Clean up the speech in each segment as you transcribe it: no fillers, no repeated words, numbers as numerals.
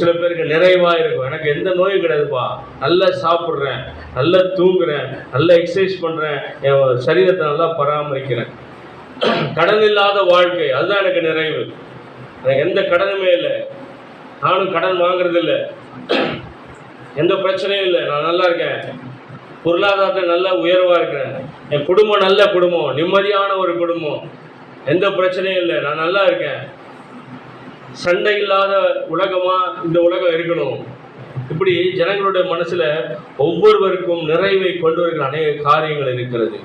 சில பேருக்கு நிறைவா இருக்கும், எனக்கு எந்த நோயும் கிடையாதுப்பா, நல்லா சாப்பிட்றேன், நல்லா தூங்குறேன், நல்லா எக்ஸசைஸ் பண்றேன், என் சரீரத்தை நல்லா பராமரிக்கிறேன். கடன் இல்லாத வாழ்க்கை, அதுதான் எனக்கு நிறைவு. எனக்கு எந்த கடனுமே இல்லை, நானும் கடன் வாங்குறது இல்லை, எந்த பிரச்சனையும் இல்லை, நான் நல்லா இருக்கேன், பொருளாதாரத்தில் நல்லா உயர்வா இருக்கிறேன், என் குடும்பம் நல்ல குடும்பம், நிம்மதியான ஒரு குடும்பம், எந்த பிரச்சனையும் இல்லை, நான் நல்லா இருக்கேன். சண்டை இல்லாத உலகமா இந்த உலகம் இருக்கணும். இப்படி ஜனங்களுடைய மனசுல ஒவ்வொருவருக்கும் நிறைவை கொண்டு வருகிற அநேக காரியங்கள் இருக்கிறது.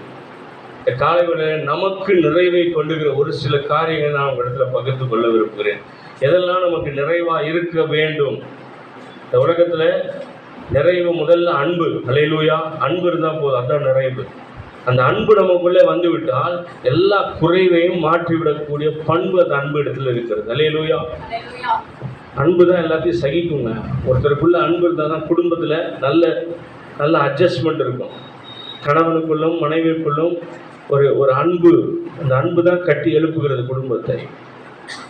இந்த காலையில் நமக்கு நிறைவை கொண்டுகிற ஒரு சில காரியங்களை நான் உங்க இடத்துல பகிர்ந்து கொள்ள விரும்புகிறேன். எதெல்லாம் நமக்கு நிறைவா இருக்க வேண்டும்? இந்த உலகத்துல நிறைவு முதல்ல அன்பு. அல்லேலூயா. அன்பு இருந்தா போதும், அதான் நிறைவு. அந்த அன்பு நமக்குள்ளே வந்து விட்டால் எல்லா குறைவையும் மாற்றிவிடக்கூடிய பண்பு அந்த அன்பு இடத்துல இருக்கிறது. அல்லேலூயா. அன்பு தான் எல்லாத்தையும் சகிக்குங்க. ஒருத்தருக்குள்ள அன்பு இருந்தால் தான் குடும்பத்தில் நல்ல நல்ல அட்ஜஸ்ட்மெண்ட் இருக்கும். கணவனுக்குள்ளும் மனைவிக்குள்ளும் ஒரு அன்பு, அந்த அன்பு தான் கட்டி எழுப்புகிறது குடும்பத்தை.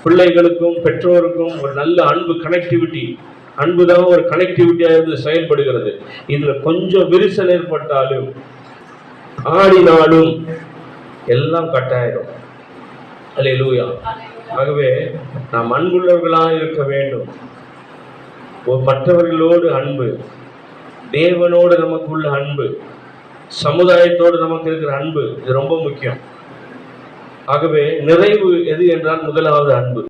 பிள்ளைகளுக்கும் பெற்றோருக்கும் ஒரு நல்ல அன்பு, கனெக்டிவிட்டி. அன்பு தான் ஒரு கனெக்டிவிட்டியாக இருந்து செயல்படுகிறது. இதில் கொஞ்சம் விரிசல் ஏற்பட்டாலும் ஆடினாலும் எல்லாம் கட்டாயிடும். அல்லேலூயா. ஆகவே நாம் அன்புள்ளவர்களாக இருக்க வேண்டும். மற்றவர்களோடு அன்பு, தேவனோடு நமக்குள்ள அன்பு, சமுதாயத்தோடு நமக்கு இருக்கிற அன்பு, இது ரொம்ப முக்கியம். ஆகவே நிறைவு எது என்றால் முதலாவது அன்பு.